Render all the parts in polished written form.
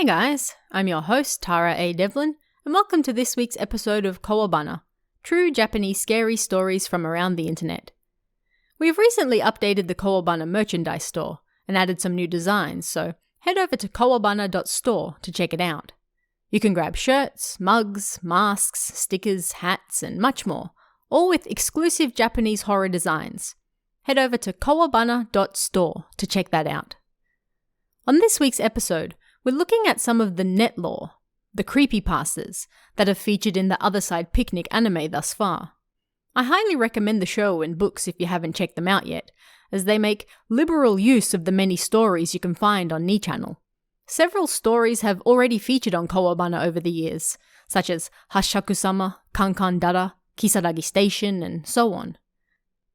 Hey guys, I'm your host Tara A. Devlin, and welcome to this week's episode of Kowabana, true Japanese scary stories from around the internet. We've recently updated the Kowabana merchandise store and added some new designs, so head over to kowabana.store to check it out. You can grab shirts, mugs, masks, stickers, hats, and much more, all with exclusive Japanese horror designs. Head over to kowabana.store to check that out. On this week's episode, we're looking at some of the net lore, the creepypastas, that have featured in the Otherside Picnic anime thus far. I highly recommend the show and books if you haven't checked them out yet, as they make liberal use of the many stories you can find on Ni-channel. Several stories have already featured on Kowabana over the years, such as Hashaku-sama, Kankan Dara, Kisaragi Station, and so on.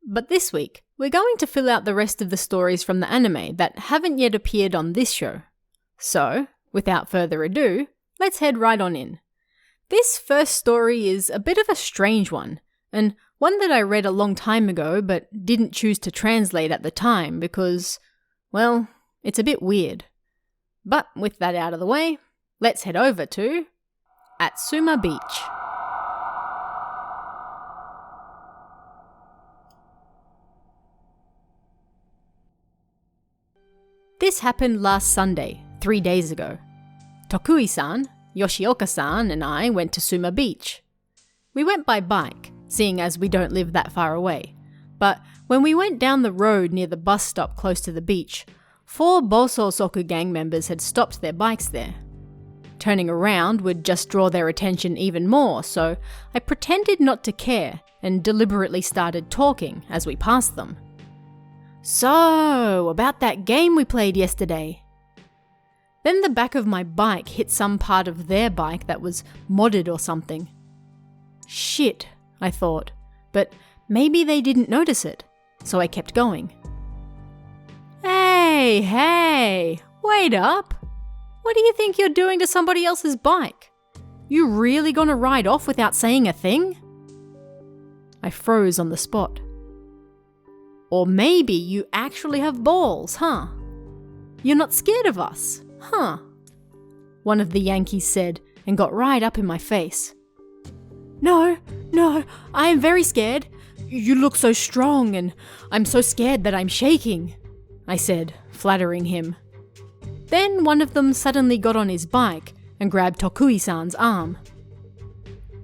But this week, we're going to fill out the rest of the stories from the anime that haven't yet appeared on this show. So, without further ado, let's head right on in. This first story is a bit of a strange one, and one that I read a long time ago but didn't choose to translate at the time because, well, it's a bit weird. But with that out of the way, let's head over to at Suma Beach. This happened last Sunday, 3 days ago. Tokui-san, Yoshioka-san, and I went to Suma Beach. We went by bike, seeing as we don't live that far away. But when we went down the road near the bus stop close to the beach, 4 Boso Soku gang members had stopped their bikes there. Turning around would just draw their attention even more, so I pretended not to care and deliberately started talking as we passed them. So, about that game we played yesterday. Then the back of my bike hit some part of their bike that was modded or something. Shit, I thought, but maybe they didn't notice it, so I kept going. Hey, wait up! What do you think you're doing to somebody else's bike? You really gonna ride off without saying a thing? I froze on the spot. Or maybe you actually have balls, huh? You're not scared of us, huh? One of the Yankees said and got right up in my face. No, I am very scared. You look so strong and I'm so scared that I'm shaking, I said, flattering him. Then one of them suddenly got on his bike and grabbed Tokui-san's arm.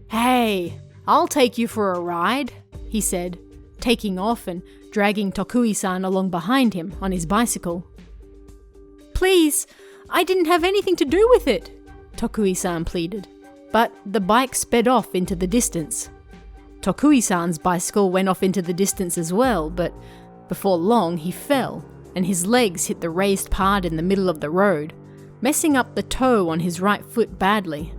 Hey, I'll take you for a ride, he said, taking off and dragging Tokui-san along behind him on his bicycle. Please, I didn't have anything to do with it, Tokui-san pleaded, but the bike sped off into the distance. Tokui-san's bicycle went off into the distance as well, but before long he fell, and his legs hit the raised part in the middle of the road, messing up the toe on his right foot badly.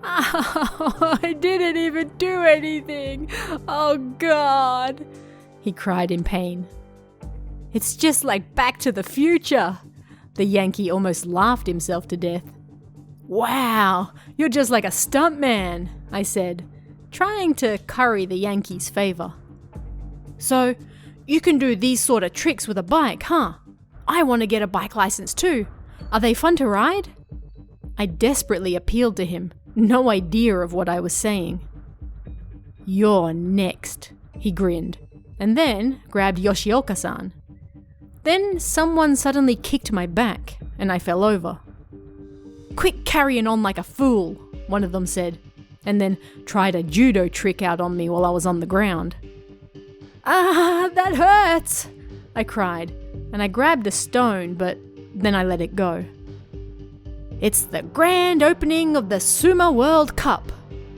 Oh, I didn't even do anything! Oh God! He cried in pain. It's just like Back to the Future! The Yankee almost laughed himself to death. Wow, you're just like a stuntman, I said, trying to curry the Yankee's favour. So, you can do these sort of tricks with a bike, huh? I want to get a bike license too. Are they fun to ride? I desperately appealed to him, no idea of what I was saying. You're next, he grinned, and then grabbed Yoshioka-san. Then someone suddenly kicked my back, and I fell over. Quit carrying on like a fool, one of them said, and then tried a judo trick out on me while I was on the ground. Ah, that hurts, I cried, and I grabbed a stone, but then I let it go. It's the grand opening of the Sumo World Cup,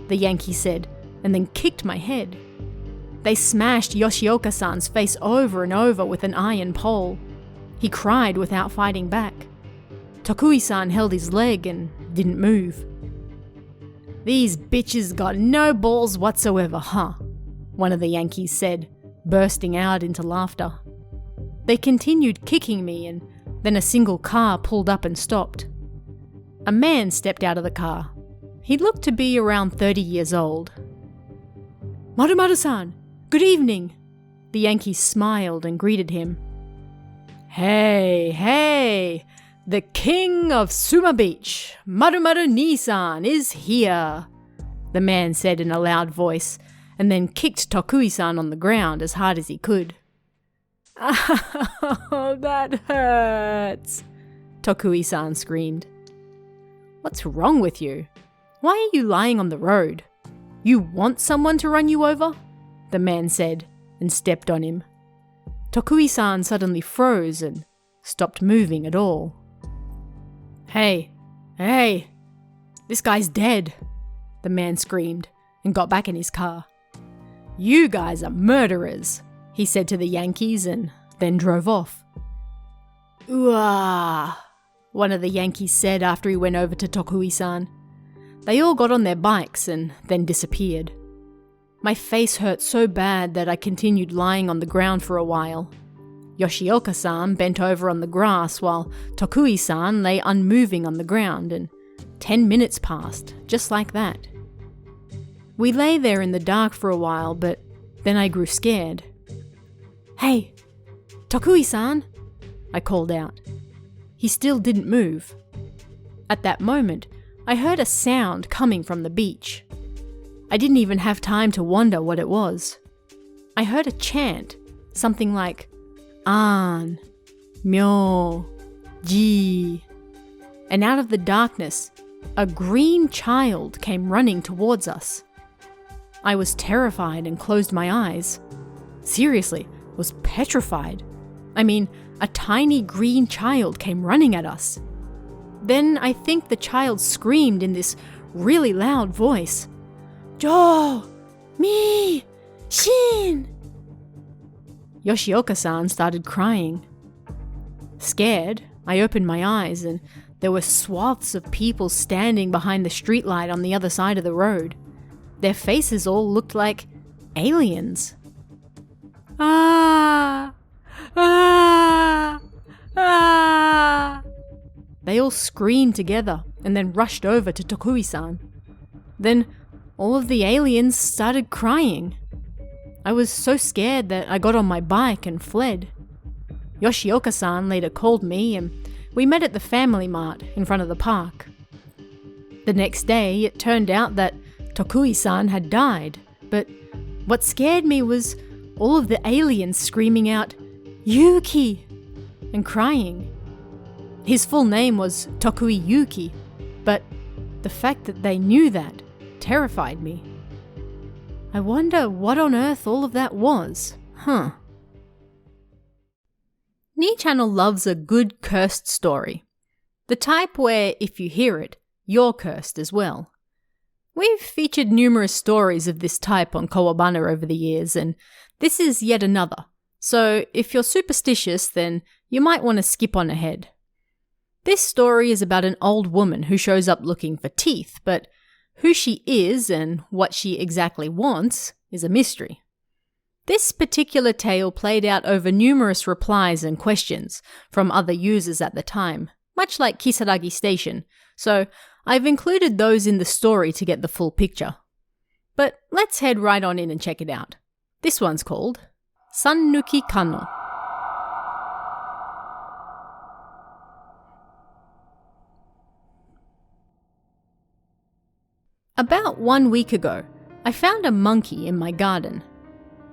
the Yankee said, and then kicked my head. They smashed Yoshioka-san's face over and over with an iron pole. He cried without fighting back. Tokui-san held his leg and didn't move. These bitches got no balls whatsoever, huh? One of the Yankees said, bursting out into laughter. They continued kicking me, and then a single car pulled up and stopped. A man stepped out of the car. He looked to be around 30 years old. Maru-maru-san, good evening. The Yankee smiled and greeted him. Hey, The king of Suma Beach, Marumaru Nisan, is here, the man said in a loud voice, and then kicked Tokui-san on the ground as hard as he could. Oh, that hurts, Tokui-san screamed. What's wrong with you? Why are you lying on the road? You want someone to run you over? The man said, and stepped on him. Tokui-san suddenly froze and stopped moving at all. Hey, this guy's dead, the man screamed and got back in his car. You guys are murderers, he said to the Yankees and then drove off. Ooh-ah, one of the Yankees said after he went over to Tokui-san. They all got on their bikes and then disappeared. My face hurt so bad that I continued lying on the ground for a while. Yoshioka-san bent over on the grass while Tokui-san lay unmoving on the ground, and 10 minutes passed, just like that. We lay there in the dark for a while, but then I grew scared. Hey, Tokui-san, I called out. He still didn't move. At that moment, I heard a sound coming from the beach. I didn't even have time to wonder what it was. I heard a chant, something like An, Myo, Ji. And out of the darkness, a green child came running towards us. I was terrified and closed my eyes. Seriously, was petrified. I mean, a tiny green child came running at us. Then I think the child screamed in this really loud voice. Jo! Mi! Shin! Yoshioka-san started crying. Scared, I opened my eyes and there were swaths of people standing behind the streetlight on the other side of the road. Their faces all looked like aliens. Ah! Ah! Ah! They all screamed together and then rushed over to Tokui-san. Then all of the aliens started crying. I was so scared that I got on my bike and fled. Yoshioka-san later called me and we met at the Family Mart in front of the park. The next day, it turned out that Tokui-san had died, but what scared me was all of the aliens screaming out, Yuki! And crying. His full name was Tokui Yuki, but the fact that they knew that terrified me. I wonder what on earth all of that was, huh? Ni Channel loves a good cursed story. The type where, if you hear it, you're cursed as well. We've featured numerous stories of this type on Kowabana over the years, and this is yet another. So if you're superstitious, then you might want to skip on ahead. This story is about an old woman who shows up looking for teeth, but who she is and what she exactly wants is a mystery. This particular tale played out over numerous replies and questions from other users at the time, much like Kisaragi Station, so I've included those in the story to get the full picture. But let's head right on in and check it out. This one's called Sannuki Kano. About 1 week ago, I found a monkey in my garden.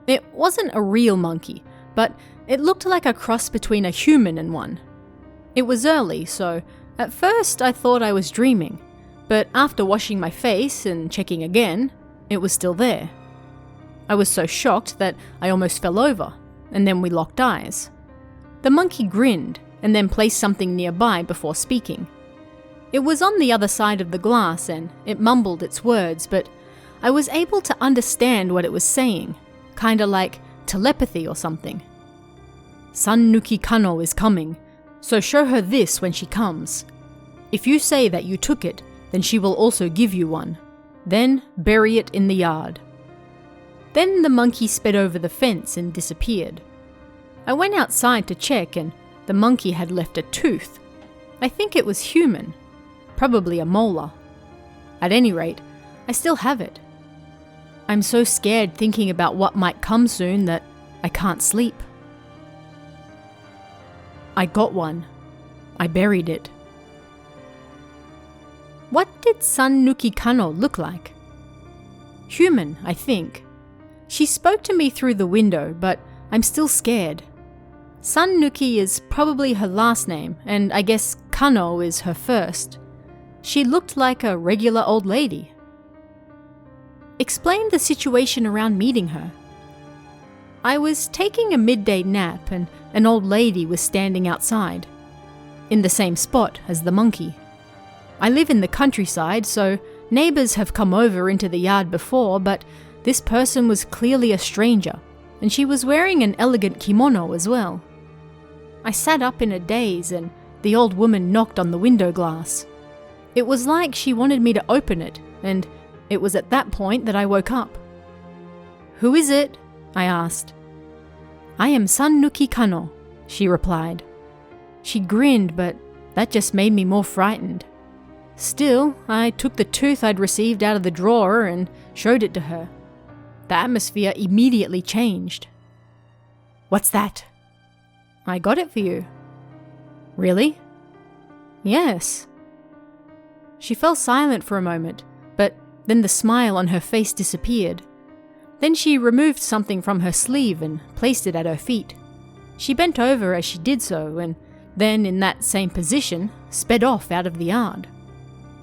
It wasn't a real monkey, but it looked like a cross between a human and one. It was early, so at first I thought I was dreaming, but after washing my face and checking again, it was still there. I was so shocked that I almost fell over, and then we locked eyes. The monkey grinned and then placed something nearby before speaking. It was on the other side of the glass and it mumbled its words, but I was able to understand what it was saying, kinda like telepathy or something. Sannuki Kano is coming, so show her this when she comes. If you say that you took it, then she will also give you one. Then bury it in the yard. Then the monkey sped over the fence and disappeared. I went outside to check and the monkey had left a tooth. I think it was human. Probably a molar. At any rate, I still have it. I'm so scared thinking about what might come soon that I can't sleep. I got one. I buried it. What did Sannuki Kano look like? Human, I think. She spoke to me through the window, but I'm still scared. Sannuki is probably her last name, and I guess Kano is her first. She looked like a regular old lady. Explain the situation around meeting her. I was taking a midday nap and an old lady was standing outside, in the same spot as the monkey. I live in the countryside, so neighbours have come over into the yard before, but this person was clearly a stranger, and she was wearing an elegant kimono as well. I sat up in a daze and the old woman knocked on the window glass. It was like she wanted me to open it, and it was at that point that I woke up. "Who is it?" I asked. "I am Sannuki Kano," she replied. She grinned, but that just made me more frightened. Still, I took the tooth I'd received out of the drawer and showed it to her. The atmosphere immediately changed. "What's that?" "I got it for you." "Really?" "Yes." She fell silent for a moment, but then the smile on her face disappeared. Then she removed something from her sleeve and placed it at her feet. She bent over as she did so, and then, in that same position, sped off out of the yard.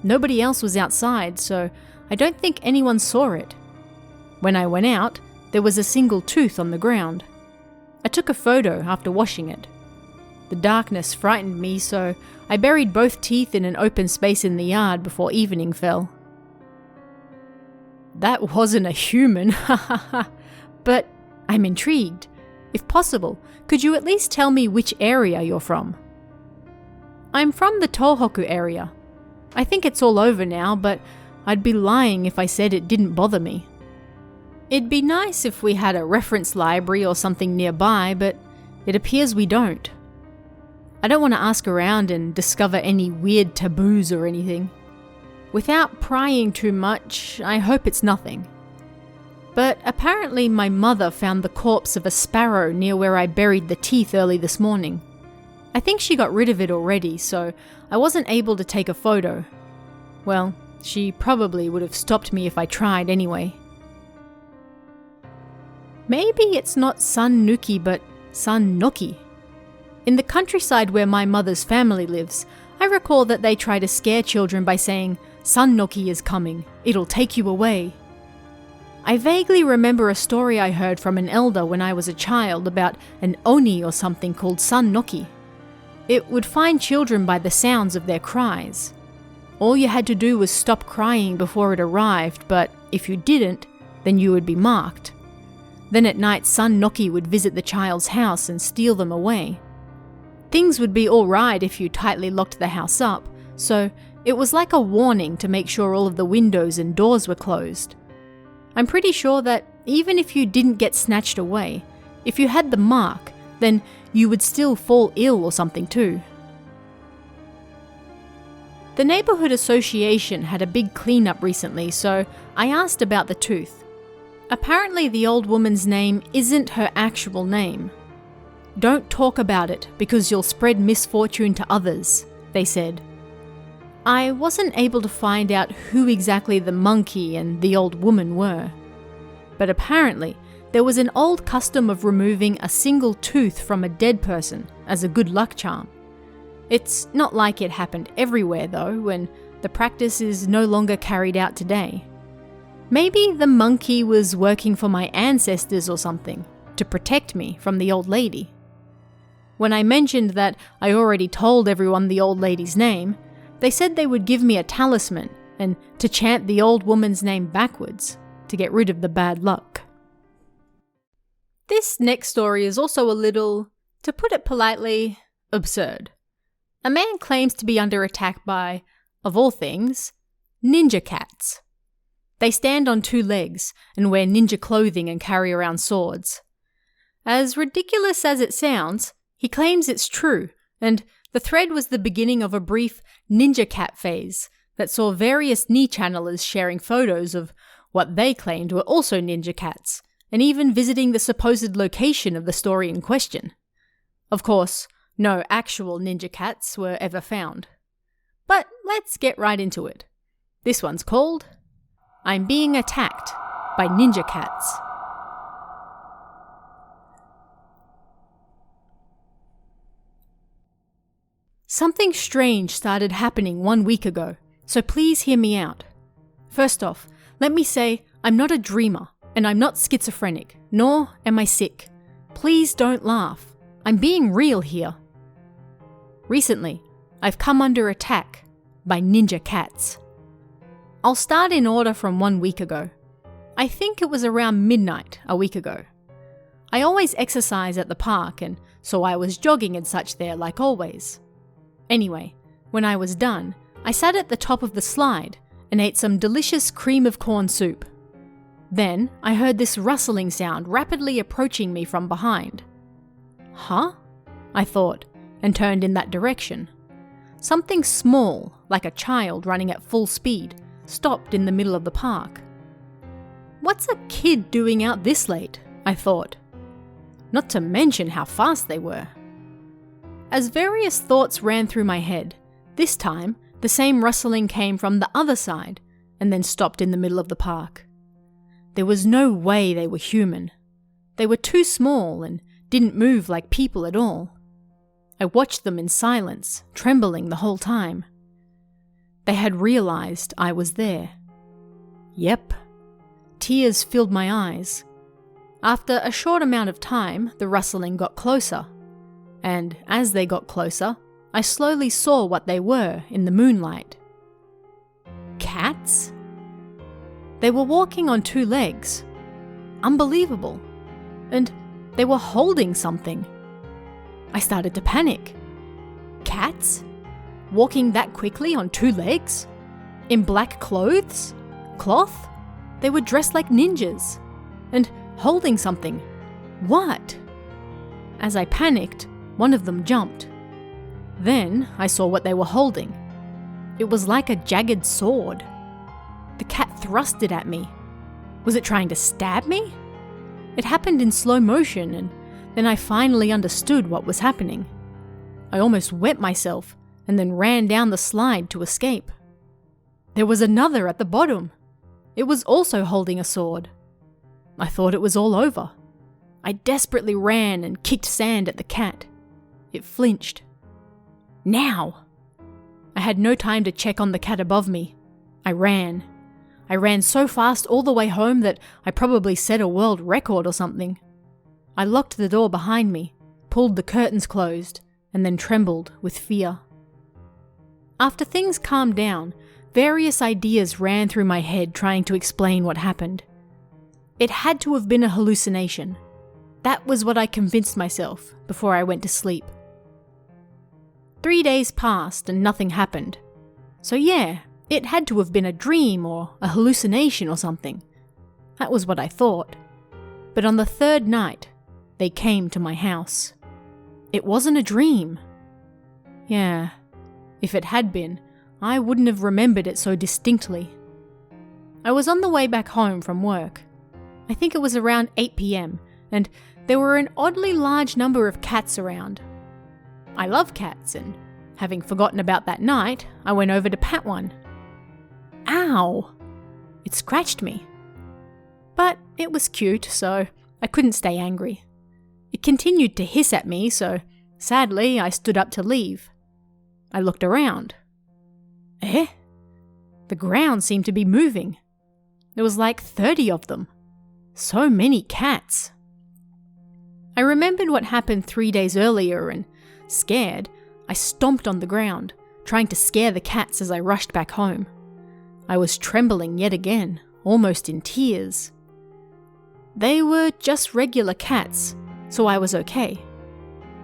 Nobody else was outside, so I don't think anyone saw it. When I went out, there was a single tooth on the ground. I took a photo after washing it. The darkness frightened me, so I buried both teeth in an open space in the yard before evening fell. "That wasn't a human, but I'm intrigued. If possible, could you at least tell me which area you're from?" "I'm from the Tohoku area. I think it's all over now, but I'd be lying if I said it didn't bother me. It'd be nice if we had a reference library or something nearby, but it appears we don't. I don't want to ask around and discover any weird taboos or anything. Without prying too much, I hope it's nothing. But apparently my mother found the corpse of a sparrow near where I buried the teeth early this morning. I think she got rid of it already, so I wasn't able to take a photo. Well, she probably would have stopped me if I tried anyway. Maybe it's not Sannuki but Sannoki. In the countryside where my mother's family lives, I recall that they try to scare children by saying, "Sannoki is coming, it'll take you away." I vaguely remember a story I heard from an elder when I was a child about an oni or something called Sannoki. It would find children by the sounds of their cries. All you had to do was stop crying before it arrived, but if you didn't, then you would be marked. Then at night, Sannoki would visit the child's house and steal them away. Things would be all right if you tightly locked the house up, so it was like a warning to make sure all of the windows and doors were closed. I'm pretty sure that even if you didn't get snatched away, if you had the mark, then you would still fall ill or something too. The neighborhood association had a big cleanup recently, so I asked about the tooth. Apparently the old woman's name isn't her actual name. "Don't talk about it because you'll spread misfortune to others," they said. I wasn't able to find out who exactly the monkey and the old woman were. But apparently, there was an old custom of removing a single tooth from a dead person as a good luck charm. It's not like it happened everywhere though, and the practice is no longer carried out today. Maybe the monkey was working for my ancestors or something, to protect me from the old lady. When I mentioned that I already told everyone the old lady's name, they said they would give me a talisman and to chant the old woman's name backwards to get rid of the bad luck. This next story is also a little, to put it politely, absurd. A man claims to be under attack by, of all things, ninja cats. They stand on two legs and wear ninja clothing and carry around swords. As ridiculous as it sounds, he claims it's true, and the thread was the beginning of a brief ninja cat phase that saw various channelers sharing photos of what they claimed were also ninja cats, and even visiting the supposed location of the story in question. Of course, no actual ninja cats were ever found. But let's get right into it. This one's called I'm Being Attacked by Ninja Cats. Something strange started happening 1 week ago, so please hear me out. First off, let me say I'm not a dreamer, and I'm not schizophrenic, nor am I sick. Please don't laugh. I'm being real here. Recently, I've come under attack by ninja cats. I'll start in order from 1 week ago. I think it was around midnight a week ago. I always exercise at the park, and so I was jogging and such there like always. Anyway, when I was done, I sat at the top of the slide and ate some delicious cream of corn soup. Then I heard this rustling sound rapidly approaching me from behind. Huh? I thought, and turned in that direction. Something small, like a child running at full speed, stopped in the middle of the park. What's a kid doing out this late? I thought. Not to mention how fast they were. As various thoughts ran through my head, this time the same rustling came from the other side and then stopped in the middle of the park. There was no way they were human. They were too small and didn't move like people at all. I watched them in silence, trembling the whole time. They had realized I was there. Yep. Tears filled my eyes. After a short amount of time, the rustling got closer. And as they got closer, I slowly saw what they were in the moonlight. Cats? They were walking on 2 legs. Unbelievable. And they were holding something. I started to panic. Cats? Walking that quickly on 2 legs? In black clothes? Cloth? They were dressed like ninjas. And holding something. What? As I panicked, one of them jumped. Then I saw what they were holding. It was like a jagged sword. The cat thrust it at me. Was it trying to stab me? It happened in slow motion, and then I finally understood what was happening. I almost wet myself and then ran down the slide to escape. There was another at the bottom. It was also holding a sword. I thought it was all over. I desperately ran and kicked sand at the cat. It flinched. Now! I had no time to check on the cat above me. I ran. I ran so fast all the way home that I probably set a world record or something. I locked the door behind me, pulled the curtains closed, and then trembled with fear. After things calmed down, various ideas ran through my head trying to explain what happened. It had to have been a hallucination. That was what I convinced myself before I went to sleep. 3 days passed and nothing happened. So yeah, it had to have been a dream or a hallucination or something. That was what I thought. But on the 3rd night, they came to my house. It wasn't a dream. Yeah, if it had been, I wouldn't have remembered it so distinctly. I was on the way back home from work. I think it was around 8 p.m, and there were an oddly large number of cats around. I love cats, and having forgotten about that night, I went over to pat one. Ow! It scratched me. But it was cute, so I couldn't stay angry. It continued to hiss at me, so sadly I stood up to leave. I looked around. Eh? The ground seemed to be moving. There was like 30 of them. So many cats. I remembered what happened 3 days earlier and, scared, I stomped on the ground, trying to scare the cats as I rushed back home. I was trembling yet again, almost in tears. They were just regular cats, so I was okay.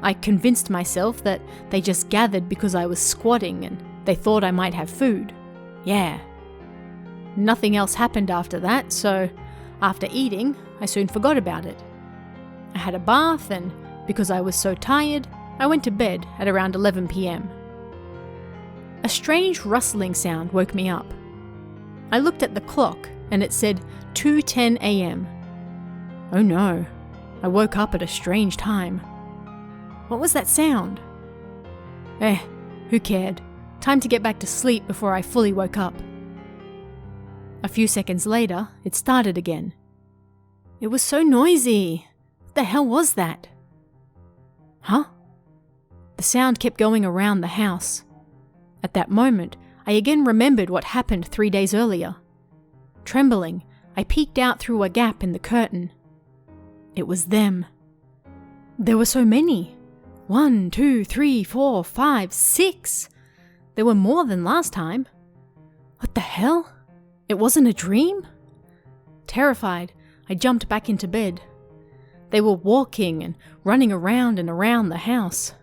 I convinced myself that they just gathered because I was squatting and they thought I might have food. Yeah. Nothing else happened after that, so after eating, I soon forgot about it. I had a bath and, because I was so tired, I went to bed at around 11 p.m. A strange rustling sound woke me up. I looked at the clock and it said 2:10 a.m. Oh no, I woke up at a strange time. What was that sound? Who cared? Time to get back to sleep before I fully woke up. A few seconds later, it started again. It was so noisy. What the hell was that? Huh? The sound kept going around the house. At that moment, I again remembered what happened 3 days earlier. Trembling, I peeked out through a gap in the curtain. It was them. There were so many. 1, 2, 3, 4, 5, 6. There were more than last time. What the hell? It wasn't a dream? Terrified, I jumped back into bed. They were walking and running around and around the house.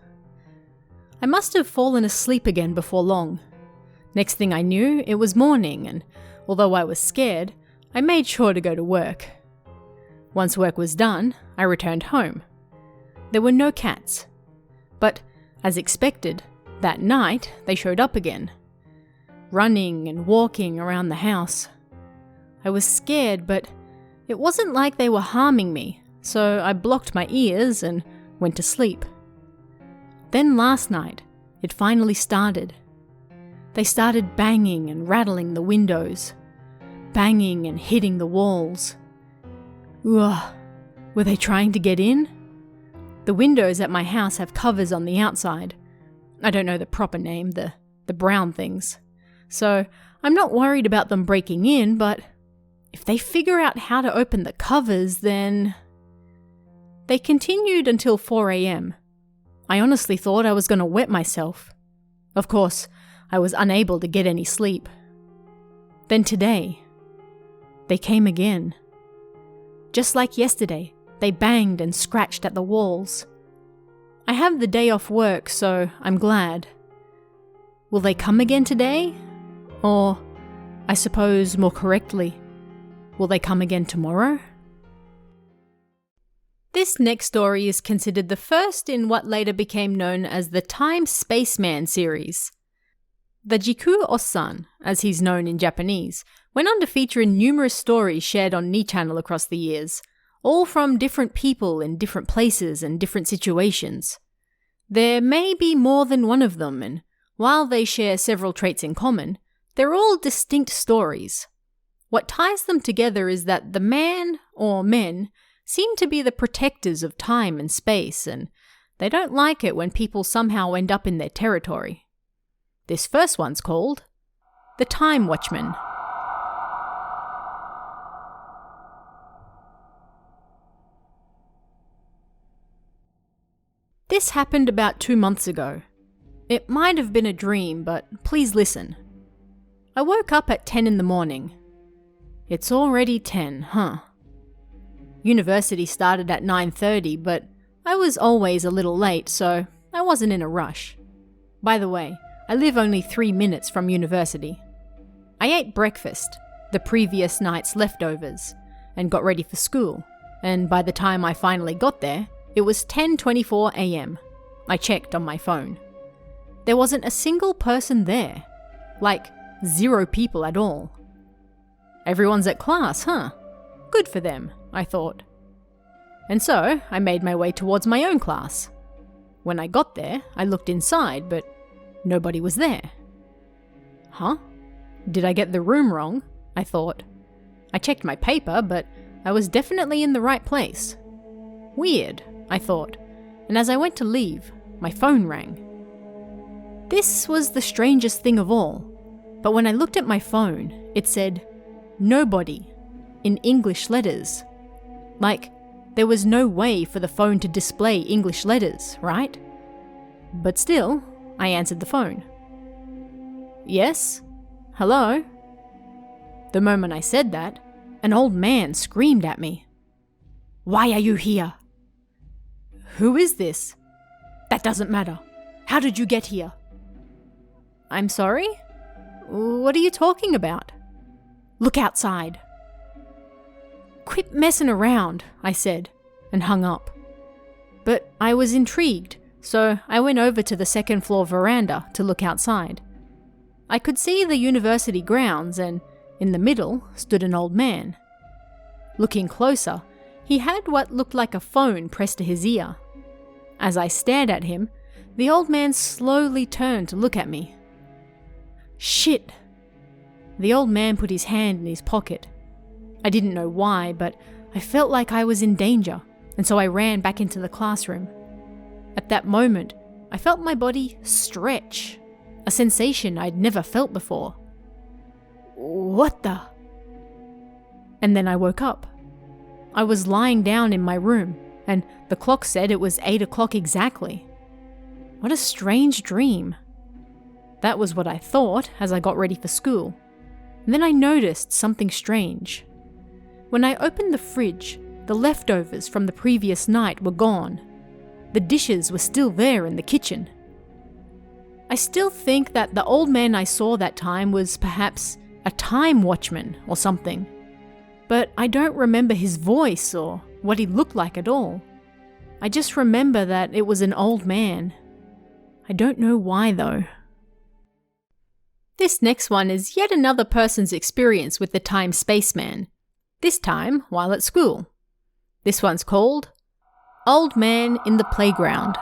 I must have fallen asleep again before long. Next thing I knew, it was morning, and although I was scared, I made sure to go to work. Once work was done, I returned home. There were no cats. But, as expected, that night they showed up again, running and walking around the house. I was scared, but it wasn't like they were harming me, so I blocked my ears and went to sleep. Then last night, it finally started. They started banging and rattling the windows, banging and hitting the walls. Ugh, were they trying to get in? The windows at my house have covers on the outside. I don't know the proper name, the brown things. So I'm not worried about them breaking in, but if they figure out how to open the covers, then... They continued until 4 a.m. I honestly thought I was going to wet myself. Of course, I was unable to get any sleep. Then today, they came again. Just like yesterday, they banged and scratched at the walls. I have the day off work, so I'm glad. Will they come again today? Or, I suppose more correctly, will they come again tomorrow? This next story is considered the first in what later became known as the Time Spaceman series. The Jiku Osan, as he's known in Japanese, went on to feature in numerous stories shared on Ni Channel across the years, all from different people in different places and different situations. There may be more than one of them, and while they share several traits in common, they're all distinct stories. What ties them together is that the man, or men, seem to be the protectors of time and space, and they don't like it when people somehow end up in their territory. This first one's called the Time Watchman. This happened about 2 months ago. It might have been a dream, but please listen. I woke up at 10 in the morning. It's already 10, huh? University started at 9:30, but I was always a little late, so I wasn't in a rush. By the way, I live only 3 minutes from university. I ate breakfast, the previous night's leftovers, and got ready for school, and by the time I finally got there, it was 10:24 a.m. I checked on my phone. There wasn't a single person there. Like, 0 people at all. Everyone's at class, huh? Good for them, I thought. And so, I made my way towards my own class. When I got there, I looked inside, but nobody was there. Huh? Did I get the room wrong? I thought. I checked my paper, but I was definitely in the right place. Weird, I thought, and as I went to leave, my phone rang. This was the strangest thing of all, but when I looked at my phone, it said, "Nobody," in English letters. Like, there was no way for the phone to display English letters, right? But still, I answered the phone. Yes? Hello? The moment I said that, an old man screamed at me. "Why are you here?" "Who is this?" "That doesn't matter. How did you get here?" "I'm sorry? What are you talking about?" "Look outside." "Quit messing around," I said, and hung up. But I was intrigued, so I went over to the second floor veranda to look outside. I could see the university grounds, and in the middle stood an old man. Looking closer, he had what looked like a phone pressed to his ear. As I stared at him, the old man slowly turned to look at me. Shit! the old man put his hand in his pocket. I didn't know why, but I felt like I was in danger, and so I ran back into the classroom. At that moment, I felt my body stretch, a sensation I'd never felt before. What the? And then I woke up. I was lying down in my room, and the clock said it was 8 o'clock exactly. What a strange dream. That was what I thought as I got ready for school. And then I noticed something strange. When I opened the fridge, the leftovers from the previous night were gone. The dishes were still there in the kitchen. I still think that the old man I saw that time was perhaps a Time Watchman or something. But I don't remember his voice or what he looked like at all. I just remember that it was an old man. I don't know why though. This next one is yet another person's experience with the time spaceman, this time while at school. This one's called Old Man in the Playground.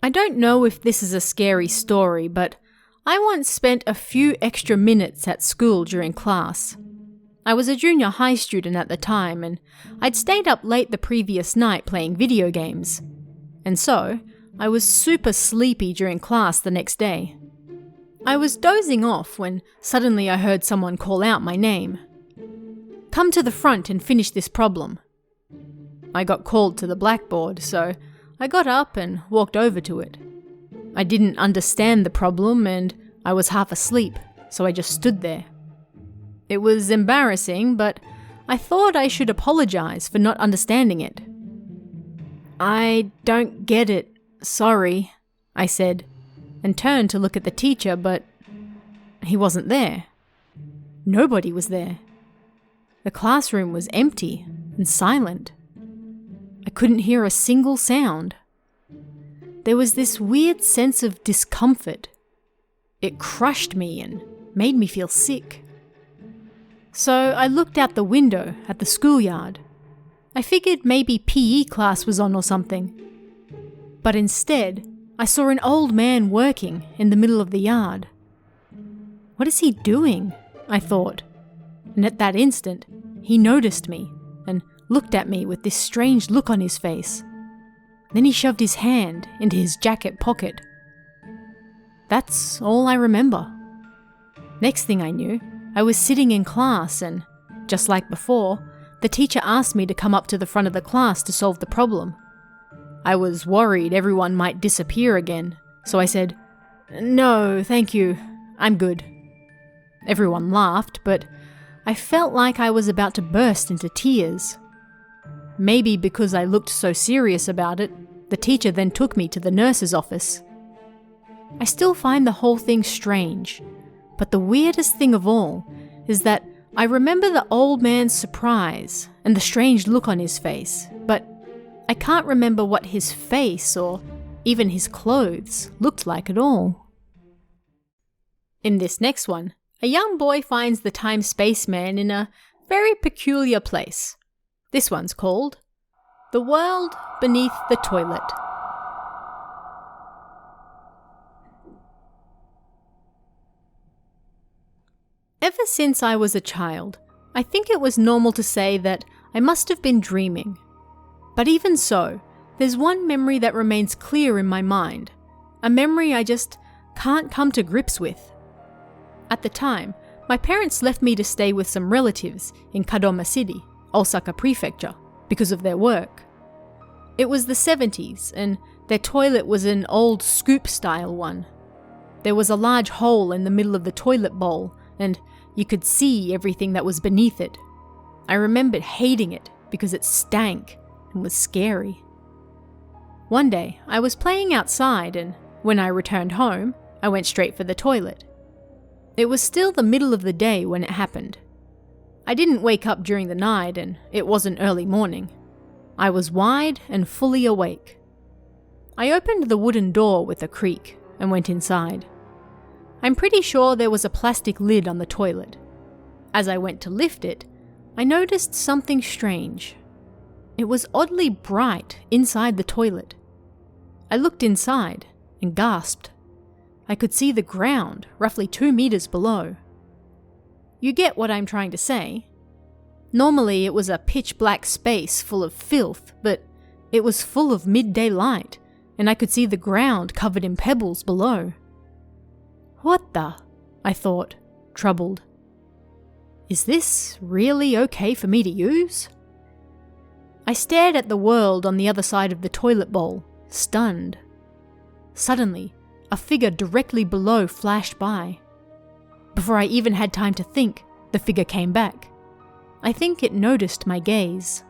I don't know if this is a scary story, but I once spent a few extra minutes at school during class. I was a junior high student at the time, and I'd stayed up late the previous night playing video games. And so, I was super sleepy during class the next day. I was dozing off when suddenly I heard someone call out my name. "Come to the front and finish this problem." I got called to the blackboard, so I got up and walked over to it. I didn't understand the problem and I was half asleep, so I just stood there. It was embarrassing, but I thought I should apologize for not understanding it. "I don't get it, sorry," I said, and turned to look at the teacher, but he wasn't there. Nobody was there. The classroom was empty and silent. I couldn't hear a single sound. There was this weird sense of discomfort. It crushed me and made me feel sick. So I looked out the window at the schoolyard. I figured maybe PE class was on or something. But instead, I saw an old man working in the middle of the yard. What is he doing? I thought. And at that instant, he noticed me and looked at me with this strange look on his face. Then he shoved his hand into his jacket pocket. That's all I remember. Next thing I knew, I was sitting in class and, just like before, the teacher asked me to come up to the front of the class to solve the problem. I was worried everyone might disappear again, so I said, "No, thank you, I'm good." Everyone laughed, but I felt like I was about to burst into tears. Maybe because I looked so serious about it, the teacher then took me to the nurse's office. I still find the whole thing strange, but the weirdest thing of all is that I remember the old man's surprise and the strange look on his face, but I can't remember what his face or even his clothes looked like at all. In this next one, a young boy finds the time spaceman in a very peculiar place. This one's called The World Beneath the Toilet. Ever since I was a child, I think it was normal to say that I must have been dreaming. But even so, there's one memory that remains clear in my mind, a memory I just can't come to grips with. At the time, my parents left me to stay with some relatives in Kadoma City, Osaka Prefecture, because of their work. It was the 70s, and their toilet was an old scoop-style one. There was a large hole in the middle of the toilet bowl, and you could see everything that was beneath it. I remembered hating it because it stank and was scary. One day, I was playing outside, and when I returned home, I went straight for the toilet. It was still the middle of the day when it happened. I didn't wake up during the night, and it wasn't early morning. I was wide and fully awake. I opened the wooden door with a creak and went inside. I'm pretty sure there was a plastic lid on the toilet. As I went to lift it, I noticed something strange. It was oddly bright inside the toilet. I looked inside and gasped. I could see the ground roughly 2 meters below. You get what I'm trying to say. Normally it was a pitch black space full of filth, but it was full of midday light, and I could see the ground covered in pebbles below. What the? I thought, troubled. Is this really okay for me to use? I stared at the world on the other side of the toilet bowl, stunned. Suddenly, a figure directly below flashed by. Before I even had time to think, the figure came back. I think it noticed my gaze.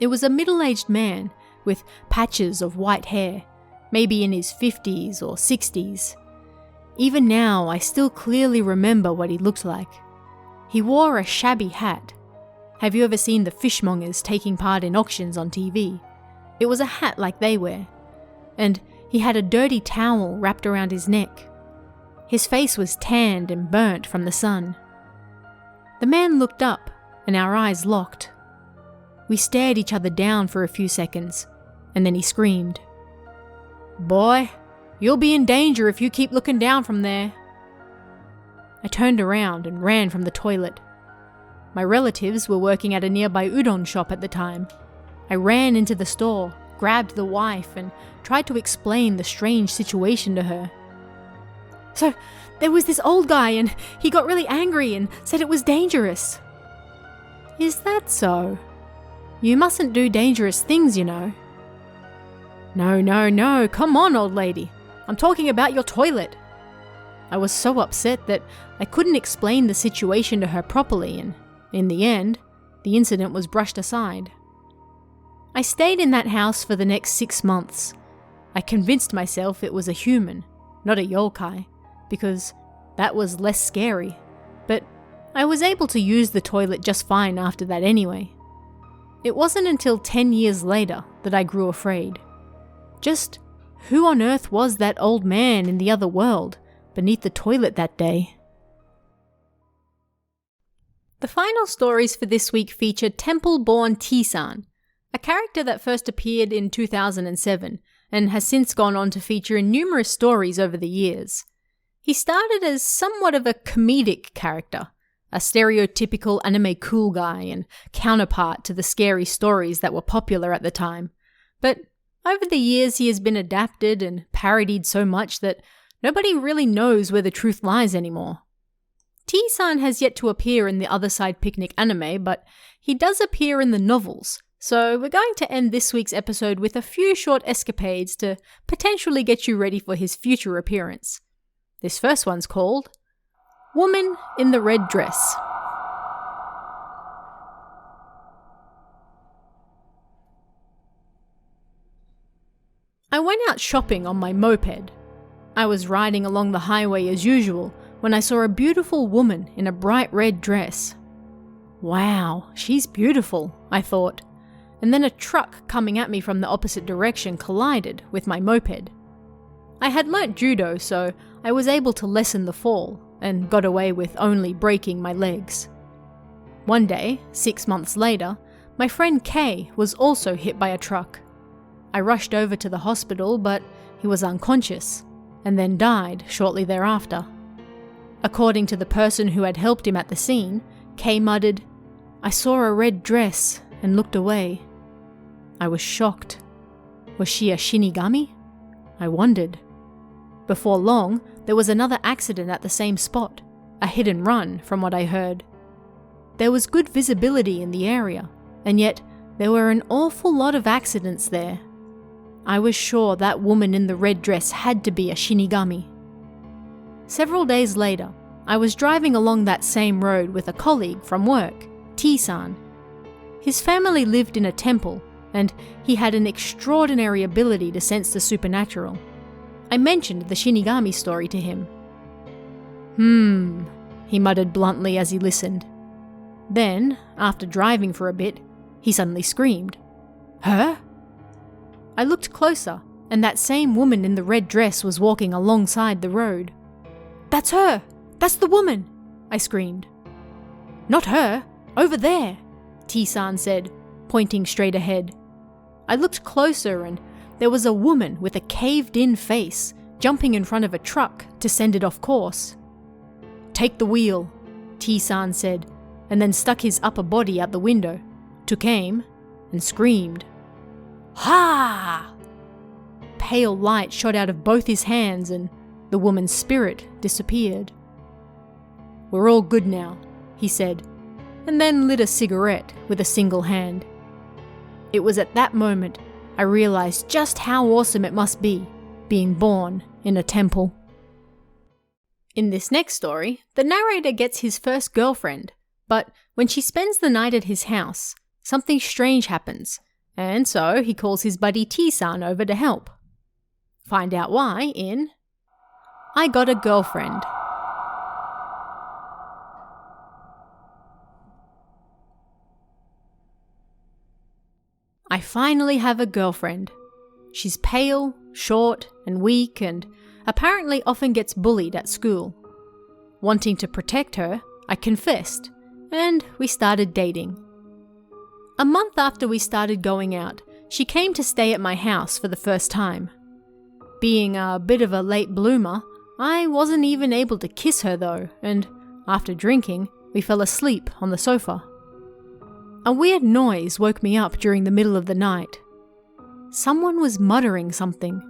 It was a middle-aged man with patches of white hair, maybe in his 50s or 60s. Even now, I still clearly remember what he looked like. He wore a shabby hat. Have you ever seen the fishmongers taking part in auctions on TV? It was a hat like they wear. And he had a dirty towel wrapped around his neck. His face was tanned and burnt from the sun. The man looked up, and our eyes locked. We stared each other down for a few seconds, and then he screamed, "Boy, you'll be in danger if you keep looking down from there." I turned around and ran from the toilet. My relatives were working at a nearby udon shop at the time. I ran into the store, grabbed the wife, and tried to explain the strange situation to her. "So, there was this old guy and he got really angry and said it was dangerous." "Is that so? You mustn't do dangerous things, you know." No, come on, old lady. I'm talking about your toilet." I was so upset that I couldn't explain the situation to her properly, and in the end, the incident was brushed aside. I stayed in that house for the next 6 months. I convinced myself it was a human, not a yokai, because that was less scary, but I was able to use the toilet just fine after that anyway. It wasn't until 10 years later that I grew afraid. Just who on earth was that old man in the other world beneath the toilet that day? The final stories for this week feature Temple-born T-san, a character that first appeared in 2007 and has since gone on to feature in numerous stories over the years. He started as somewhat of a comedic character, a stereotypical anime cool guy and counterpart to the scary stories that were popular at the time. But over the years he has been adapted and parodied so much that nobody really knows where the truth lies anymore. T-san has yet to appear in the Otherside Picnic anime, but he does appear in the novels, so we're going to end this week's episode with a few short escapades to potentially get you ready for his future appearance. This first one's called Woman in the Red Dress. I went out shopping on my moped. I was riding along the highway as usual when I saw a beautiful woman in a bright red dress. Wow, she's beautiful, I thought, and then a truck coming at me from the opposite direction collided with my moped. I had learnt judo, so I was able to lessen the fall and got away with only breaking my legs. One day, 6 months later, my friend Kay was also hit by a truck. I rushed over to the hospital, but he was unconscious and then died shortly thereafter. According to the person who had helped him at the scene, Kay muttered, "I saw a red dress and looked away." I was shocked. Was she a shinigami? I wondered. Before long, there was another accident at the same spot, a hit and run from what I heard. There was good visibility in the area, and yet there were an awful lot of accidents there. I was sure that woman in the red dress had to be a shinigami. Several days later, I was driving along that same road with a colleague from work, T-san. His family lived in a temple, and he had an extraordinary ability to sense the supernatural. I mentioned the shinigami story to him. He muttered bluntly as he listened. Then, after driving for a bit, he suddenly screamed, "Her?" I looked closer, and that same woman in the red dress was walking alongside the road. "That's her! That's the woman!" I screamed. "Not her! Over there!" T-san said, pointing straight ahead. I looked closer and there was a woman with a caved-in face jumping in front of a truck to send it off course. "Take the wheel," T-san said, and then stuck his upper body out the window, took aim, and screamed. "Ha!" Pale light shot out of both his hands and the woman's spirit disappeared. "We're all good now," he said, and then lit a cigarette with a single hand. It was at that moment I realized just how awesome it must be, being born in a temple. In this next story, the narrator gets his first girlfriend, but when she spends the night at his house, something strange happens, and so he calls his buddy T-san over to help. Find out why in I Got a Girlfriend. I finally have a girlfriend. She's pale, short, and weak, and apparently often gets bullied at school. Wanting to protect her, I confessed, and we started dating. A month after we started going out, she came to stay at my house for the first time. Being a bit of a late bloomer, I wasn't even able to kiss her though, and after drinking, we fell asleep on the sofa. A weird noise woke me up during the middle of the night. Someone was muttering something.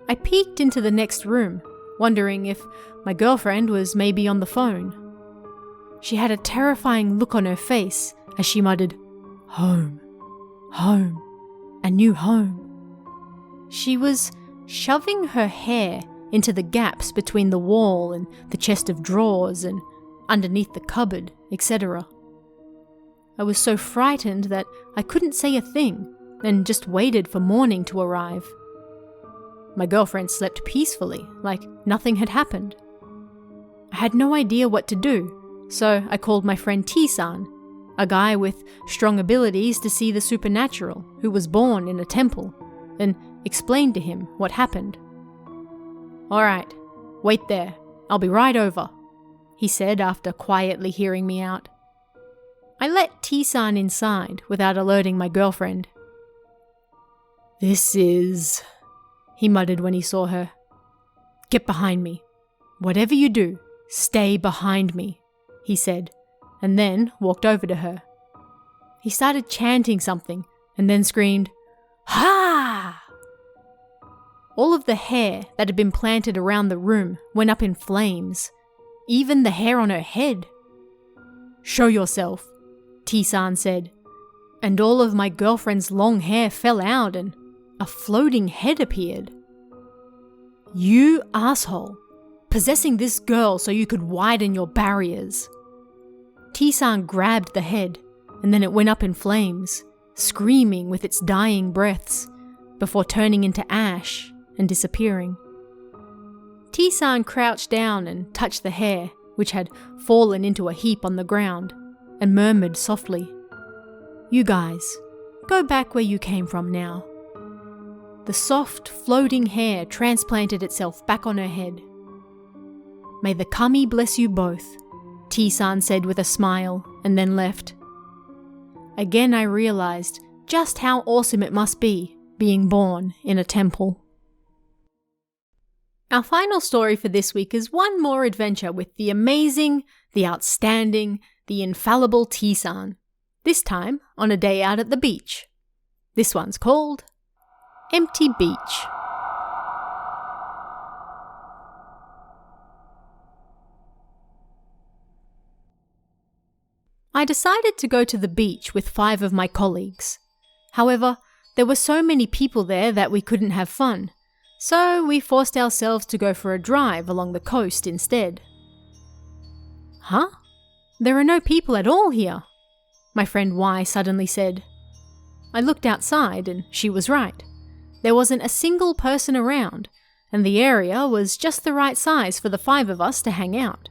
I peeked into the next room, wondering if my girlfriend was maybe on the phone. She had a terrifying look on her face as she muttered, "Home, home, a new home." She was shoving her hair into the gaps between the wall and the chest of drawers and underneath the cupboard, etc. I was so frightened that I couldn't say a thing and just waited for morning to arrive. My girlfriend slept peacefully, like nothing had happened. I had no idea what to do, so I called my friend T-san, a guy with strong abilities to see the supernatural who was born in a temple, and explained to him what happened. "Alright, wait there, I'll be right over," he said after quietly hearing me out. I let T-san inside without alerting my girlfriend. "This is," he muttered when he saw her. "Get behind me. Whatever you do, stay behind me," he said, and then walked over to her. He started chanting something and then screamed, "Ha!" All of the hair that had been planted around the room went up in flames, even the hair on her head. "Show yourself," T-san said, and all of my girlfriend's long hair fell out and a floating head appeared. "You asshole, possessing this girl so you could widen your barriers." T-san grabbed the head, and then it went up in flames, screaming with its dying breaths, before turning into ash and disappearing. T-san crouched down and touched the hair, which had fallen into a heap on the ground, and murmured softly, "You guys, go back where you came from now." The soft, floating hair transplanted itself back on her head. "May the kami bless you both," T-san said with a smile, and then left. Again I realized just how awesome it must be, being born in a temple. Our final story for this week is one more adventure with the amazing, the outstanding, the infallible T-san, this time on a day out at the beach. This one's called Empty Beach. I decided to go to the beach with 5 of my colleagues. However, there were so many people there that we couldn't have fun, so we forced ourselves to go for a drive along the coast instead. "Huh? There are no people at all here," my friend Y suddenly said. I looked outside and she was right. There wasn't a single person around, and the area was just the right size for the 5 of us to hang out.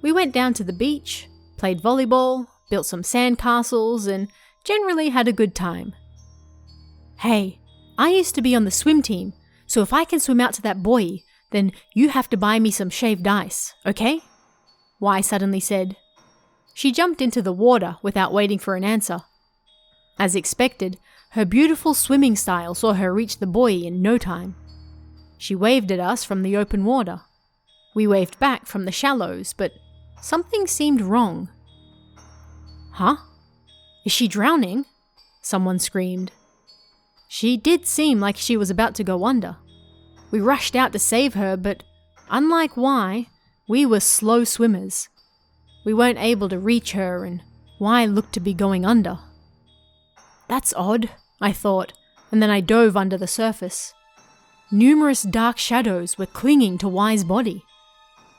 We went down to the beach, played volleyball, built some sandcastles, and generally had a good time. "Hey, I used to be on the swim team, so if I can swim out to that buoy, then you have to buy me some shaved ice, okay?" Y suddenly said. She jumped into the water without waiting for an answer. As expected, Her beautiful swimming style saw her reach the buoy in no time. She waved at us from the open water. We waved back from the shallows, but something seemed wrong. Huh? Is she drowning? Someone screamed. She did seem like she was about to go under. We rushed out to save her, but unlike Y, we were slow swimmers. We weren't able to reach her, and Y looked to be going under. That's odd, I thought, and then I dove under the surface. Numerous dark shadows were clinging to Y's body.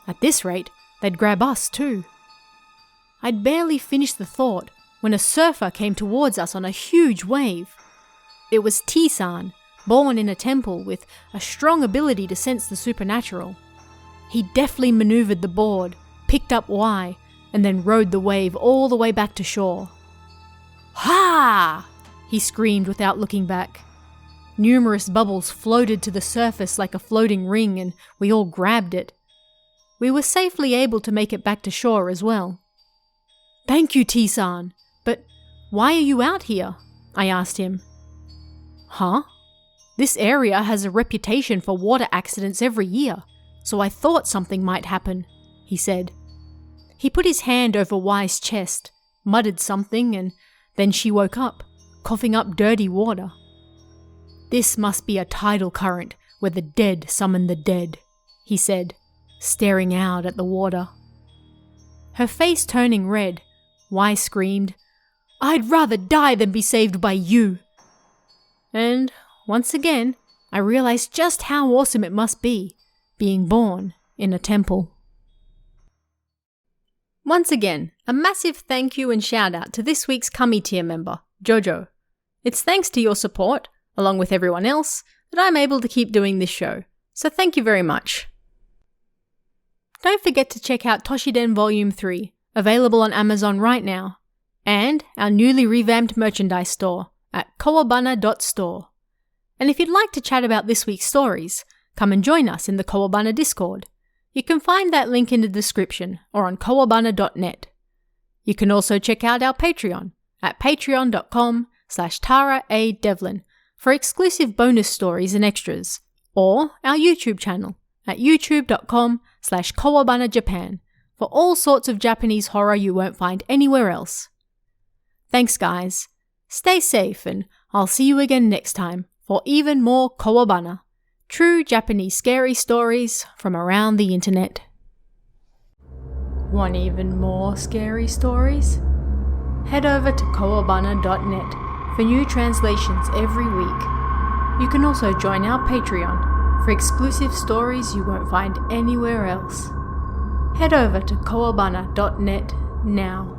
At this rate, they'd grab us too. I'd barely finished the thought when a surfer came towards us on a huge wave. It was T-san, born in a temple with a strong ability to sense the supernatural. He deftly maneuvered the board, picked up Y, and then rode the wave all the way back to shore. Ha! He screamed without looking back. Numerous bubbles floated to the surface like a floating ring, and we all grabbed it. We were safely able to make it back to shore as well. Thank you, T-san, but why are you out here? I asked him. Huh? This area has a reputation for water accidents every year, so I thought something might happen, he said. He put his hand over Y's chest, muttered something, and then she woke up, coughing up dirty water. This must be a tidal current where the dead summon the dead, he said, staring out at the water. Her face turning red, Y screamed, I'd rather die than be saved by you. And once again, I realized just how awesome it must be, being born in a temple. Once again, a massive thank you and shout out to this week's Kami tier member, Jojo. It's thanks to your support, along with everyone else, that I'm able to keep doing this show, so thank you very much. Don't forget to check out Toshiden Volume 3, available on Amazon right now, and our newly revamped merchandise store at kowabana.store. And if you'd like to chat about this week's stories, come and join us in the Kowabana Discord. You can find that link in the description or on kowabana.net. You can also check out our Patreon at patreon.com/TaraADevlin for exclusive bonus stories and extras, or our YouTube channel at youtube.com/KowabanaJapan for all sorts of Japanese horror you won't find anywhere else. Thanks guys, stay safe, and I'll see you again next time for even more Kowabana, true Japanese scary stories from around the internet. Want even more scary stories? Head over to kowabana.net for new translations every week. You can also join our Patreon for exclusive stories you won't find anywhere else. Head over to kowabana.net now.